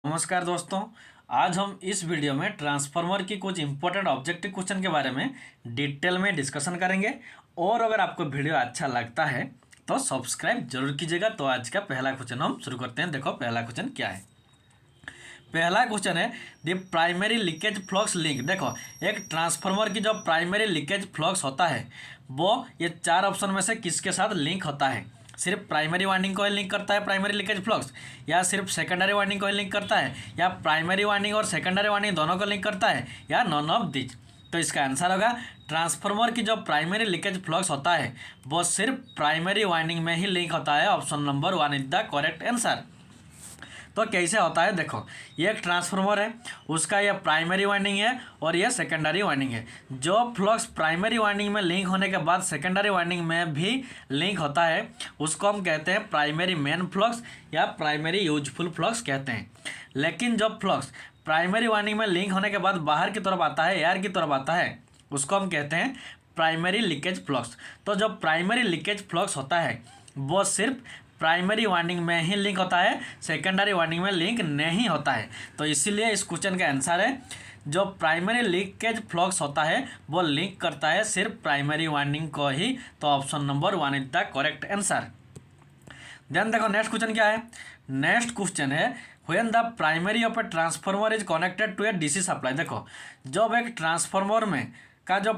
नमस्कार दोस्तों। आज हम इस वीडियो में ट्रांसफार्मर की कुछ इंपॉर्टेंट ऑब्जेक्टिव क्वेश्चन के बारे में डिटेल में डिस्कशन करेंगे। और अगर आपको वीडियो अच्छा लगता है तो सब्सक्राइब जरूर कीजिएगा। तो आज का पहला क्वेश्चन हम शुरू करते हैं। देखो पहला क्वेश्चन क्या है। पहला क्वेश्चन है the primary leakage flux link. देखो एक ट्रांसफार्मर की जो प्राइमरी लीकेज फ्लक्स होता है वो ये चार ऑप्शन में से किसके साथ लिंक होता है। सिर्फ प्राइमरी वाइंडिंग को लिंक करता है प्राइमरी लीकेज फ्लक्स, या सिर्फ सेकेंडरी वाइंडिंग को लिंक करता है, या प्राइमरी वाइंडिंग और सेकेंडरी वाइंडिंग दोनों को लिंक करता है, या नॉन ऑफ दिस। तो इसका आंसर होगा ट्रांसफार्मर की जो प्राइमरी लीकेज फ्लक्स होता है वो सिर्फ प्राइमरी वाइंडिंग में ही लिंक होता है। Option number 1 is the correct answer. तो कैसे होता है देखो, ये एक ट्रांसफार्मर है, उसका ये प्राइमरी वाइंडिंग है और ये सेकेंडरी वाइंडिंग है। जो फ्लक्स प्राइमरी वाइंडिंग में लिंक होने के बाद सेकेंडरी वाइंडिंग में भी लिंक होता है उसको हम कहते हैं प्राइमरी मेन फ्लक्स या प्राइमरी यूजफुल फ्लक्स कहते हैं। लेकिन जब फ्लक्स प्राइमरी वाइंडिंग में लिंक होने के बाद बाहर की तरफ आता है, एयर की तरफ आता है, उसको हम कहते हैं प्राइमरी लीकेज फ्लक्स। तो जो प्राइमरी लीकेज फ्लक्स होता है वो सिर्फ प्राइमरी वाइंडिंग में ही लिंक होता है, सेकेंडरी वाइंडिंग में लिंक नहीं होता है। तो इसीलिए इस क्वेश्चन का आंसर है जो प्राइमरी लीकेज फ्लक्स होता है वो लिंक करता है सिर्फ प्राइमरी वाइंडिंग को ही। तो option number 1 is the correct answer. Then देखो नेक्स्ट क्वेश्चन क्या है। नेक्स्ट क्वेश्चन है when the primary of a transformer is connected to a DC supply. देखो जब एक ट्रांसफार्मर में का जो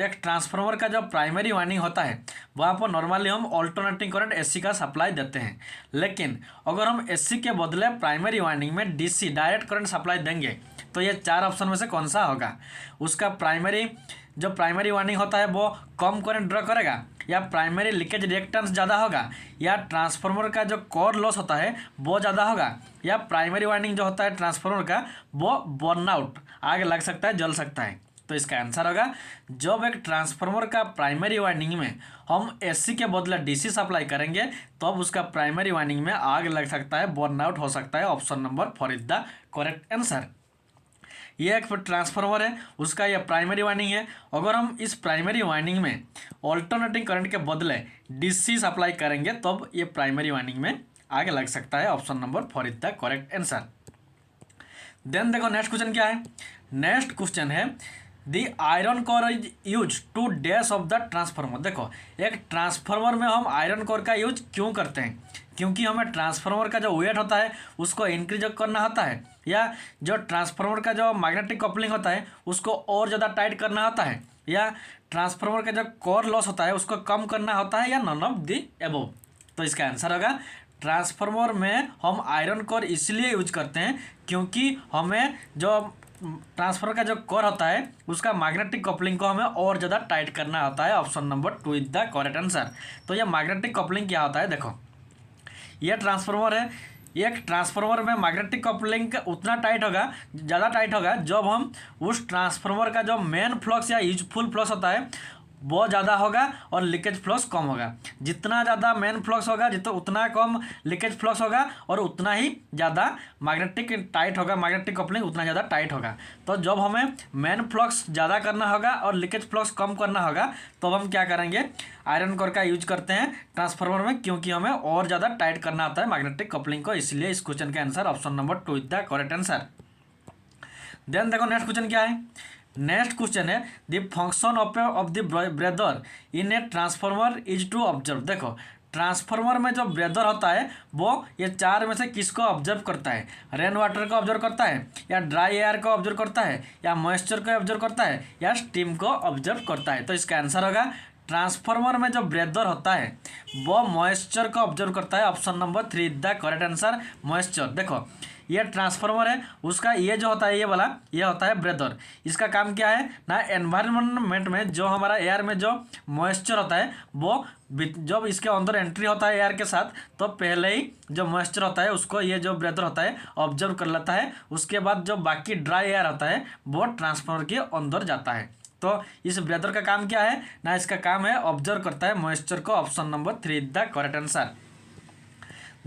एक ट्रांसफार्मर का जो प्राइमरी वाइंडिंग होता है वहाँ पर नॉर्मली हम ऑल्टरनेटिंग करंट एसी का सप्लाई देते हैं। लेकिन अगर हम एसी के बदले प्राइमरी वाइंडिंग में डीसी डायरेक्ट करंट सप्लाई देंगे तो ये चार ऑप्शन में से कौन सा होगा। उसका जो प्राइमरी वाइंडिंग होता है वो कम करंट ड्रॉ करेगा, या प्राइमरी लीकेज रिएक्टेंस ज़्यादा होगा, या ट्रांसफार्मर का जो कोर लॉस होता है वो ज़्यादा होगा, या प्राइमरी वाइंडिंग जो होता है ट्रांसफार्मर का वो बर्नआउट आग लग सकता है, जल सकता है। तो इसका आंसर होगा जब एक ट्रांसफार्मर का प्राइमरी वाइंडिंग में हम एसी के बदले डीसी सप्लाई करेंगे तो अब उसका प्राइमरी वाइंडिंग में आग लग सकता है, बर्नआउट हो सकता है। Option number 4 is the correct answer. ये एक ट्रांसफार्मर है, उसका यह प्राइमरी वाइंडिंग है। अगर हम इस प्राइमरी वाइंडिंग में ऑल्टरनेटिंग करंट के बदले डीसी सप्लाई करेंगे तो अब ये प्राइमरी वाइंडिंग में आग लग सकता है। Option number 4 is the correct answer. Then देखो नेक्स्ट क्वेश्चन क्या है। नेक्स्ट क्वेश्चन है the iron core is use to dash of the transformer. देखो एक ट्रांसफार्मर में हम आयरन कोर का यूज क्यों करते हैं, क्योंकि हमें ट्रांसफार्मर का जो वेट होता है उसको इंक्रीज करना होता है, या जो ट्रांसफार्मर का जो मैग्नेटिक कपलिंग होता है उसको और ज़्यादा टाइट करना होता है, या ट्रांसफार्मर का जो कोर लॉस होता है उसको कम करना होता है, या नॉन ऑफ दी एबोव। तो इसका आंसर होगा ट्रांसफार्मर में हम आयरन कोर इसलिए यूज करते हैं क्योंकि हमें जो ट्रांसफार्मर का जो कोर होता है उसका मैग्नेटिक कपलिंग को हमें और ज़्यादा टाइट करना होता है। Option number 2 is the correct answer. तो ये मैग्नेटिक कपलिंग क्या होता है देखो, ये ट्रांसफार्मर है, एक ट्रांसफार्मर में मैग्नेटिक कपलिंग उतना टाइट होगा, ज़्यादा टाइट होगा जब हम उस ट्रांसफार्मर का जो मेन फ्लक्स या यूजफुल फ्लक्स होता है वो ज़्यादा होगा और लीकेज फ्लक्स कम होगा। जितना ज़्यादा मेन फ्लक्स होगा उतना कम लीकेज फ्लक्स होगा, और उतना ही ज़्यादा मैग्नेटिक टाइट होगा, मैग्नेटिक कपलिंग उतना ज़्यादा टाइट होगा। तो जब हमें मेन फ्लक्स ज़्यादा करना होगा और लीकेज फ्लक्स कम करना होगा तो हम क्या करेंगे, आयरन कोर का यूज करते हैं ट्रांसफार्मर में, क्योंकि हमें और ज़्यादा टाइट करना होता है मैग्नेटिक कपलिंग को। इसलिए इस क्वेश्चन का answer option number 2 is the correct answer. Then देखो नेक्स्ट क्वेश्चन क्या है। नेक्स्ट क्वेश्चन है the function of the breather in a transformer is to observe. देखो ट्रांसफार्मर में जो ब्रेदर होता है वो ये चार में से किसको ऑब्जर्व करता है। रेन वाटर को ऑब्जर्व करता है, या ड्राई एयर को ऑब्जर्व करता है, या मॉइस्चर को ऑब्जर्व करता है, या स्टीम को ऑब्जर्व करता है। तो इसका आंसर होगा ट्रांसफार्मर में जो ब्रेदर होता है वो मॉइस्चर को ऑब्जर्व करता है। Option number 3 is the correct answer, moisture. देखो ये ट्रांसफार्मर है, उसका ये जो होता है ये वाला ये होता है ब्रेदर। इसका काम क्या है ना, एनवायरनमेंट में जो हमारा एयर में जो मॉइस्चर होता है वो जब इसके अंदर एंट्री होता है एयर के साथ तो पहले ही जो मॉइस्चर होता है उसको ये जो ब्रेदर होता है ऑब्जर्व कर लेता है। उसके बाद जो बाकी ड्राई एयर होता है वो ट्रांसफार्मर के अंदर जाता है। तो इस ब्रेदर का काम क्या है ना, इसका काम है ऑब्जर्व करता है मॉइस्चर को। Option number 3 is the correct answer.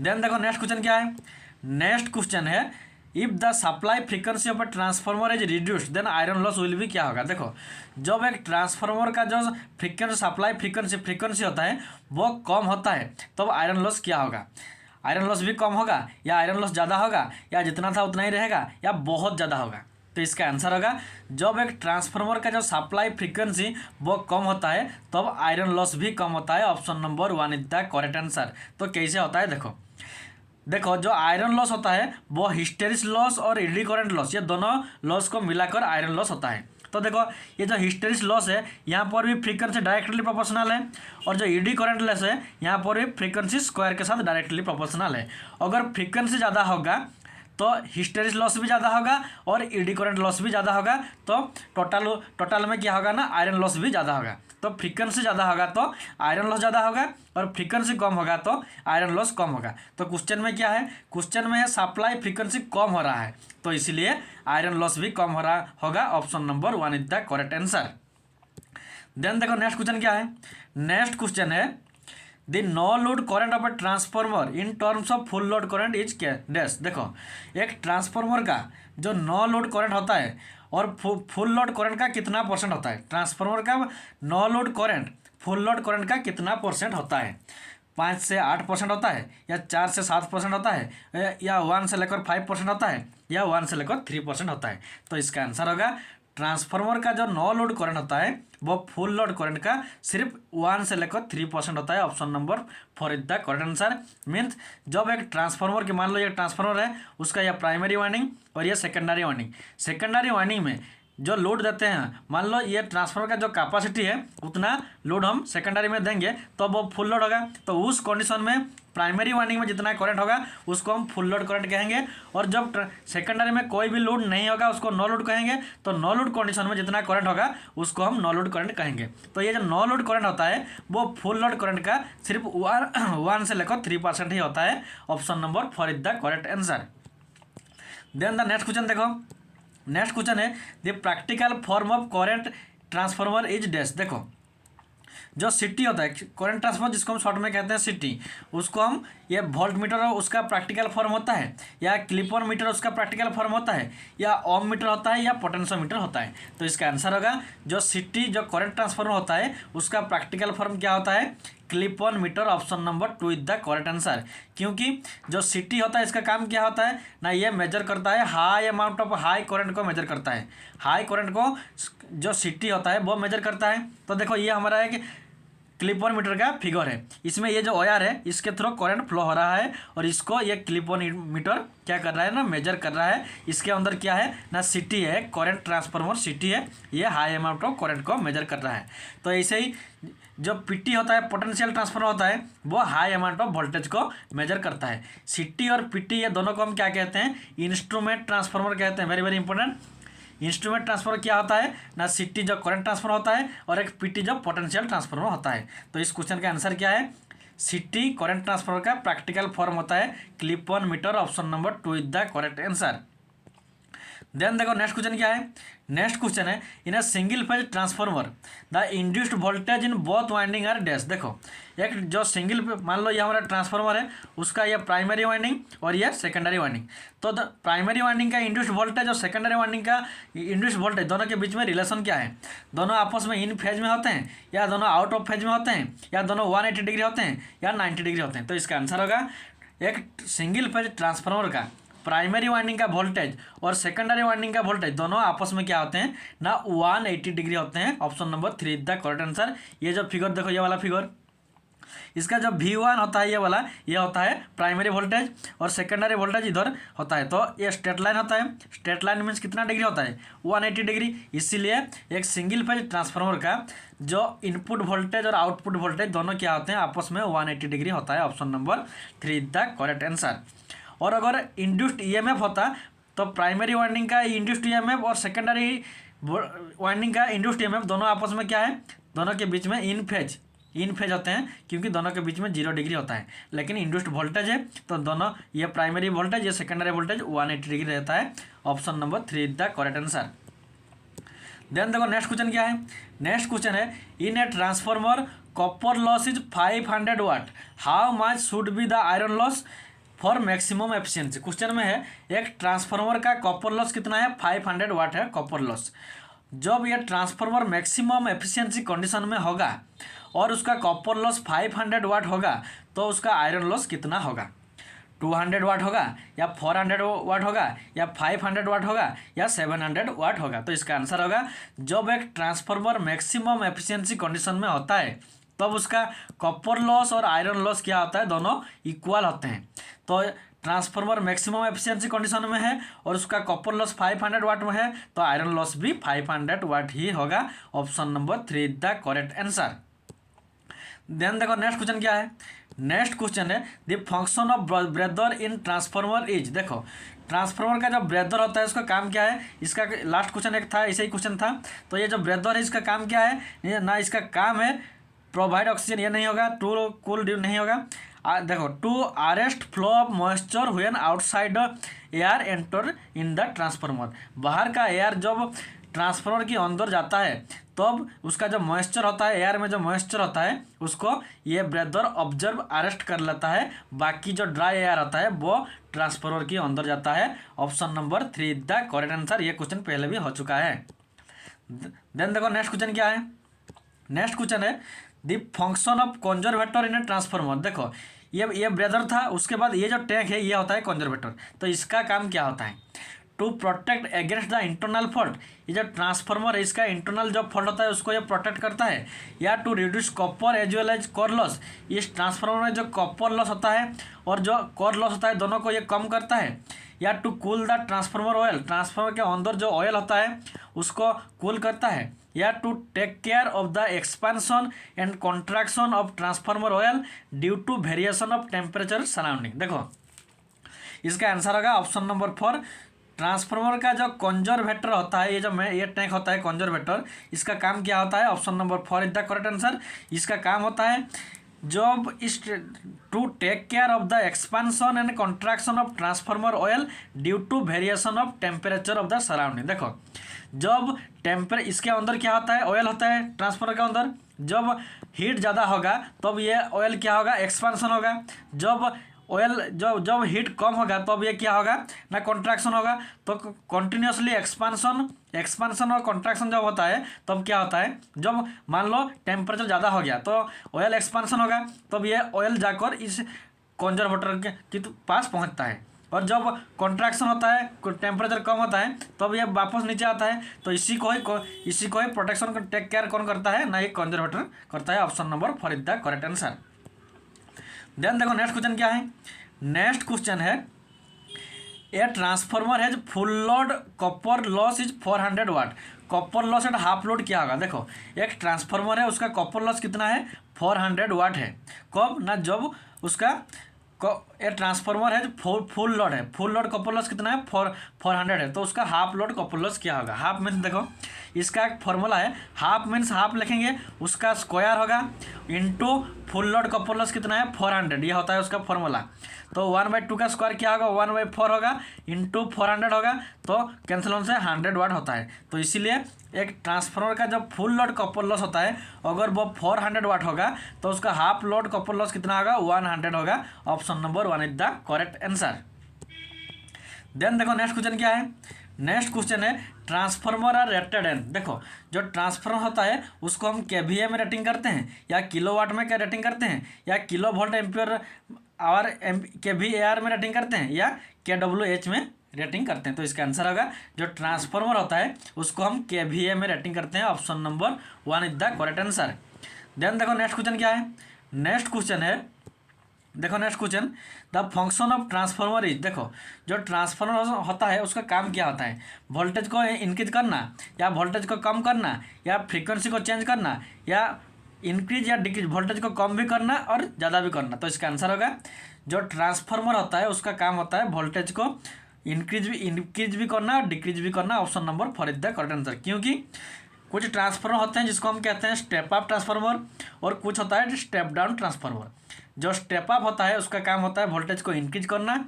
Then देखो नेक्स्ट क्वेश्चन क्या है। नेक्स्ट क्वेश्चन है if the supply frequency of a transformer is reduced then iron loss will भी क्या होगा। देखो जब एक ट्रांसफार्मर का जो फ्रीक्वेंसी सप्लाई फ्रीक्वेंसी होता है वो कम होता है तब आयरन लॉस क्या होगा। आयरन लॉस भी कम होगा या आयरन लॉस ज़्यादा होगा या जितना था उतना ही रहेगा या बहुत ज़्यादा होगा। तो इसका आंसर होगा जब एक ट्रांसफार्मर का जो सप्लाई फ्रीक्वेंसी वो कम होता है तब आयरन लॉस भी कम होता है। Option number 1 is the correct answer. तो कैसे होता है देखो जो आयरन लॉस होता है वो हिस्टेरिस लॉस और एडी करंट लॉस, ये दोनों लॉस को मिलाकर आयरन लॉस होता है। तो देखो ये जो हिस्टेरिस लॉस है यहाँ पर भी फ्रीक्वेंसी डायरेक्टली प्रोपोर्शनल है और जो एडी करंट लॉस है यहाँ पर भी फ्रीक्वेंसी स्क्वायर के साथ डायरेक्टली प्रोपोर्शनल है। अगर फ्रीक्वेंसी ज़्यादा होगा तो हिस्टेरिस लॉस भी ज़्यादा होगा और एडी करंट लॉस भी ज़्यादा होगा। तो टोटल में क्या होगा ना, आयरन लॉस भी ज़्यादा होगा। तो फ्रीक्वेंसी ज़्यादा होगा तो आयरन लॉस ज़्यादा होगा और फ्रीक्वेंसी कम होगा तो आयरन लॉस कम होगा। तो क्वेश्चन में क्या है, क्वेश्चन में है सप्लाई फ्रीक्वेंसी कम हो रहा है तो इसलिए आयरन लॉस भी कम हो रहा होगा। Option number 1 is the correct answer. Then देखो नेक्स्ट क्वेश्चन क्या है, नेक्स्ट क्वेश्चन है the no load current of a transformer in terms of full load current is क्या डैश। देखो एक ट्रांसफार्मर का जो नो लोड करंट होता है और फुल लोड करंट का कितना परसेंट होता है, ट्रांसफार्मर का no load current full load current का कितना परसेंट होता है, 5 से 8% होता है या 4 से 7% होता है या 1 से लेकर 5% होता है या 1 से लेकर 3% होता है। तो इसका आंसर होगा ट्रांसफार्मर का जो नो लोड करंट होता है वो फुल लोड करंट का सिर्फ 1 से लेकर 3% होता है। Option number 4 is the correct answer. Means जब एक ट्रांसफार्मर की मान लो ये ट्रांसफार्मर है उसका यह प्राइमरी वाइंडिंग और ये सेकेंडरी वाइंडिंग में जो लोड देते हैं, मान लो ये ट्रांसफार्मर का जो कैपेसिटी है उतना लोड हम सेकेंडरी में देंगे तो वो फुल लोड होगा। तो उस कंडीशन में प्राइमरी वाइंडिंग में जितना करंट होगा उसको हम फुल लोड करंट कहेंगे और जब सेकेंडरी में कोई भी लोड नहीं होगा उसको नो लोड कहेंगे। तो नो लोड कंडीशन में जितना करंट होगा उसको हम नो लोड करंट कहेंगे। तो ये जो नो लोड करंट होता है वो फुल लोड करंट का सिर्फ 1 से लेकर 3% ही होता है। Option number 4 is the correct answer. Then the next question देखो, नेक्स्ट क्वेश्चन है the practical form of current transformer is dash. देखो जो सिटी होता है करंट ट्रांसफार्मर जिसको हम शॉर्ट में कहते हैं सिटी, उसको हम ये वोल्ट मीटर उसका प्रैक्टिकल फॉर्म होता है या क्लिपर मीटर उसका प्रैक्टिकल फॉर्म होता है या ओम मीटर होता है या पोटेंशियोमीटर होता है। तो इसका आंसर होगा जो सिटी जो करंट ट्रांसफार्मर होता है उसका प्रैक्टिकल फॉर्म क्या होता है, clip on meter. Option number 2 is the correct answer. क्योंकि जो सिटी होता है इसका काम क्या होता है ना, ये मेजर करता है high amount of high current को मेजर करता है, हाई करंट को जो सिटी होता है वो मेजर करता है। तो देखो ये हमारा एक क्लिप ऑन मीटर का फिगर है, इसमें ये जो वायर है इसके थ्रू करंट फ्लो हो रहा है और इसको ये क्लिप ऑन मीटर क्या कर रहा है ना, मेजर कर रहा है। इसके अंदर क्या है ना, सिटी है, करंट ट्रांसफार्मर सिटी है, ये हाई अमाउंट ऑफ करंट को मेजर कर रहा है। तो ऐसे ही जो पीटी होता है पोटेंशियल ट्रांसफार्मर होता है वो हाई अमाउंट ऑफ वोल्टेज को मेजर करता है। सिटी और पीटी ये दोनों को हम क्या कहते हैं, इंस्ट्रूमेंट ट्रांसफार्मर कहते हैं। Very very important, instrument transformer क्या होता है ना, सिटी जो करंट ट्रांसफर होता है और एक पीटी जो पोटेंशियल ट्रांसफार्मर होता है। तो इस क्वेश्चन का आंसर क्या है, सिटी करंट ट्रांसफार्मर का प्रैक्टिकल फॉर्म होता है clip on meter. Option number 2 is the correct answer. Then देखो नेक्स्ट क्वेश्चन क्या है, नेक्स्ट क्वेश्चन है in a single phase transformer the induced voltage in both winding are dash. देखो एक जो सिंगल मान लो ये हमारा ट्रांसफार्मर है उसका ये प्राइमरी वाइंडिंग और ये सेकेंडरी वाइंडिंग। तो द प्राइमरी वाइंडिंग का इंड्यूस्ड वोल्टेज और सेकेंडरी वाइंडिंग का इंड्यूस्ड वोल्टेज दोनों के बीच में रिलेशन क्या है, दोनों आपस में इन फेज में होते हैं या दोनों आउट ऑफ फेज में होते हैं या दोनों 180 डिग्री होते हैं या 90 डिग्री होते हैं। तो इसका आंसर होगा एक सिंगल फेज ट्रांसफार्मर का प्राइमरी वाइंडिंग का वोल्टेज और सेकेंडरी वाइंडिंग का वोल्टेज दोनों आपस में क्या होते हैं ना, 180 डिग्री होते हैं। Option number 3 is the correct answer. ये जो फिगर देखो ये वाला फिगर, इसका जो V1 होता है ये वाला, ये होता है प्राइमरी वोल्टेज और सेकेंडरी वोल्टेज इधर होता है। तो ये स्ट्रेट लाइन होता है, स्ट्रेट लाइन मीन्स कितना डिग्री होता है 180 डिग्री। इसीलिए एक सिंगल फेज ट्रांसफार्मर का जो इनपुट वोल्टेज और आउटपुट वोल्टेज दोनों क्या होते हैं आपस में 180 डिग्री होता है। Option number 3 is the correct answer. और अगर इंड्यूस्ड ईएमएफ होता तो प्राइमरी वाइंडिंग का इंड्यूस्ड ईएमएफ और सेकेंडरी वाइंडिंग का इंड्यूस्ड ईएमएफ दोनों आपस में क्या है, दोनों के बीच में इन फेज होते हैं क्योंकि दोनों के बीच में 0 डिग्री होता है। लेकिन इंड्यूस्ड वोल्टेज है तो दोनों ये प्राइमरी वोल्टेज ये सेकेंडरी वोल्टेज 180 डिग्री रहता है। Option number 3 is the correct answer. Then देखो नेक्स्ट क्वेश्चन क्या है, नेक्स्ट क्वेश्चन है in a transformer copper loss is 500 watt, how much should be the iron loss for maximum efficiency. Question में है एक transformer का कॉपर लॉस कितना है, 500 वाट है कॉपर लॉस। जब यह ट्रांसफार्मर मैक्सिमम एफिशिएंसी कंडीशन में होगा और उसका कॉपर लॉस 500 वाट होगा तो उसका आयरन लॉस कितना होगा। 200 वाट होगा या 400 वाट होगा या 500 वाट होगा या 700 वाट होगा। तो इसका आंसर होगा जब एक ट्रांसफार्मर मैक्सिमम एफिशिएंसी कंडीशन में होता है तब उसका कॉपर लॉस और आयरन लॉस क्या होता है, दोनों इक्वल होते हैं। तो ट्रांसफार्मर मैक्सिमम एफिशिएंसी कंडीशन में है और उसका कॉपर लॉस 500 वाट में है तो आयरन लॉस भी 500 वाट ही होगा। Option number 3 is the correct answer. Then देखो नेक्स्ट क्वेश्चन क्या है। नेक्स्ट क्वेश्चन है the function of breather in transformer is. देखो ट्रांसफार्मर का जो ब्रेदर होता है उसका काम क्या है, इसका लास्ट क्वेश्चन एक था, ऐसे ही क्वेश्चन था। तो ये जो ब्रेदर है इसका काम क्या है, ना इसका काम है प्रोवाइड ऑक्सीजन, ये नहीं होगा, टू कूल नहीं होगा। देखो to arrest flow of moisture when outside air enter in the transformer. बाहर का एयर जब ट्रांसफार्मर के अंदर जाता है तब उसका जो मॉइस्चर होता है, एयर में जो मॉइस्चर होता है उसको ये ब्रेदर ऑब्जर्व अरेस्ट कर लेता है, बाकी जो ड्राई एयर होता है वो ट्रांसफार्मर के अंदर जाता है। Option number 3 is the correct answer. ये क्वेश्चन पहले भी हो चुका है। देन देखो नेक्स्ट क्वेश्चन क्या है। नेक्स्ट क्वेश्चन है the function of conservator in a transformer. देखो ये ब्रेदर था, उसके बाद ये जो टैंक है ये होता है कंजर्वेटर। तो इसका काम क्या होता है, to protect against the internal fault. ये जो ट्रांसफार्मर है इसका इंटरनल जो फॉल्ट होता है उसको ये प्रोटेक्ट करता है। या to reduce copper as well as core loss. इस ट्रांसफार्मर में जो कॉपर लॉस होता है और जो कोर लॉस होता है दोनों को ये कम करता है। या to cool the transformer oil, transformer के अंदर जो ऑयल होता है उसको कूल करता है। या to take care of the expansion and contraction of transformer oil due to variation of temperature surrounding. देखो इसका आंसर होगा ऑप्शन नंबर 4। ट्रांसफार्मर का जो कंजर्वेटर होता है, ये टैंक होता है कंजर्वेटर, इसका काम क्या होता है, option number 4 is the correct answer. इसका काम होता है जब इस to take care of the expansion and contraction of transformer oil due to variation of temperature of the surrounding. देखो जब इसके अंदर क्या होता है, ऑयल होता है ट्रांसफार्मर के अंदर, जब हीट ज़्यादा होगा तब ये ऑयल क्या होगा, एक्सपेंशन होगा। जब ऑयल जब हीट कम होगा तब ये क्या होगा ना, कॉन्ट्रैक्शन होगा। तो कंटिन्यूसली एक्सपांसन और कॉन्ट्रैक्शन जब होता है तब क्या होता है, जब मान लो टेम्परेचर ज़्यादा हो गया तो ऑयल एक्सपांसन होगा, तब ये ऑयल जाकर इस कंजर्वेटर के पास पहुंचता है। और जब कॉन्ट्रैक्शन होता है, टेम्परेचर कम होता है, तब ये वापस नीचे आता है। तो इसी को ही प्रोटेक्शन को टेक केयर कौन करता है, ना ये कंजर्वेटर करता है। Option number 4 is the correct answer. Then देखो नेक्स्ट क्वेश्चन क्या है। नेक्स्ट क्वेश्चन है a transformer has full load copper loss is 400 watt. Copper loss at half load क्या होगा। देखो एक ट्रांसफार्मर है उसका कॉपर लॉस कितना है, 400 वाट है। कब ना, जब उसका ये ट्रांसफार्मर है फुल लोड है, फुल लोड कॉपर लॉस कितना है, 400 है। तो उसका हाफ लोड कॉपर लॉस क्या होगा। हाफ मीन्स देखो इसका एक फॉर्मूला है, हाफ मीन्स हाफ लिखेंगे उसका स्क्वायर होगा into full load copper loss कितना है, 400, ये होता है उसका फॉर्मूला। तो 1/2 का स्क्वायर क्या होगा, 1/4 होगा इंटू 400 होगा, तो कैंसिल होने से 100 वाट होता है। तो इसीलिए एक ट्रांसफार्मर का जब फुल लोड कॉपर लॉस होता है अगर वो 400 वाट होगा तो उसका हाफ लोड कॉपर लॉस कितना होगा, 100 होगा। Option number 1 is the correct answer. Then देखो नेक्स्ट क्वेश्चन क्या है। नेक्स्ट क्वेश्चन है ट्रांसफार्मर आर रेटेड एंड। देखो जो ट्रांसफार्मर होता है उसको हम केवीए में रेटिंग करते हैं या किलोवाट में क्या रेटिंग करते हैं, या किलो वोल्ट एम्पियर आवर केवीएआर में रेटिंग करते हैं, या केडब्ल्यूएच में रेटिंग करते हैं। तो इसका आंसर होगा जो ट्रांसफार्मर होता है उसको हम केवीए में रेटिंग करते हैं। Option number 1 is the correct answer. Then देखो नेक्स्ट क्वेश्चन क्या है। नेक्स्ट क्वेश्चन है, देखो next question the function of transformer is. देखो जो ट्रांसफार्मर होता है उसका काम क्या होता है, वोल्टेज को इंक्रीज करना या वोल्टेज को कम करना या फ्रीक्वेंसी को चेंज करना या इंक्रीज या डिक्रीज, वोल्टेज को कम भी करना और ज़्यादा भी करना। तो इसका आंसर होगा जो ट्रांसफार्मर होता है उसका काम होता है वोल्टेज को इंक्रीज भी करना और डिक्रीज भी करना। Option number 4 is the correct answer. क्योंकि कुछ ट्रांसफार्मर होते हैं जिसको हम कहते हैं स्टेप अप ट्रांसफार्मर और कुछ होता है स्टेप डाउन ट्रांसफार्मर। जो स्टेप अप होता है उसका काम होता है वोल्टेज को इंक्रीज करना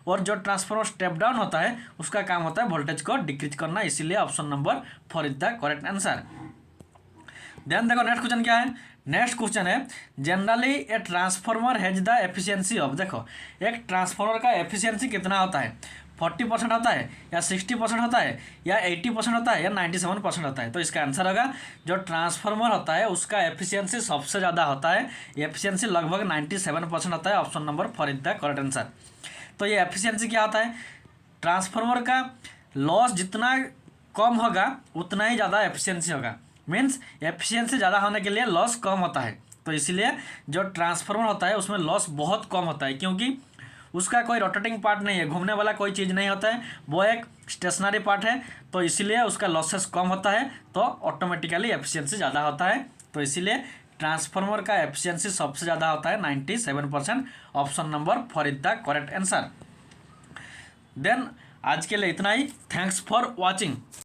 और जो ट्रांसफार्मर स्टेप डाउन होता है उसका काम होता है वोल्टेज को डिक्रीज करना। इसीलिए option number 4 is the correct answer. Then देखो नेक्स्ट क्वेश्चन क्या है। नेक्स्ट क्वेश्चन है generally a transformer has the efficiency of. देखो एक ट्रांसफार्मर का एफिशिएंसी कितना होता है, 40% होता है या 60% होता है या 80% होता है या 97% होता है। तो इसका आंसर होगा जो ट्रांसफार्मर होता है उसका एफिशिएंसी सबसे ज़्यादा होता है, एफिशिएंसी लगभग 97% होता है। Option number 4 is the correct answer. तो ये एफिशिएंसी क्या होता है, ट्रांसफार्मर का लॉस जितना कम होगा उतना ही ज़्यादा एफिशिएंसी होगा। मीन्स एफिशिएंसी ज़्यादा होने के लिए लॉस कम होता है। तो इसीलिए जो ट्रांसफार्मर होता है उसमें लॉस बहुत कम होता है, क्योंकि उसका कोई रोटेटिंग पार्ट नहीं है, घूमने वाला कोई चीज़ नहीं होता है, वो एक स्टेशनरी पार्ट है। तो इसीलिए उसका लॉसेस कम होता है, तो ऑटोमेटिकली एफिशिएंसी ज़्यादा होता है। तो इसीलिए ट्रांसफार्मर का एफिशिएंसी सबसे ज़्यादा होता है 97%। Option number 4 is the correct answer. Then आज के लिए इतना ही। Thanks for watching.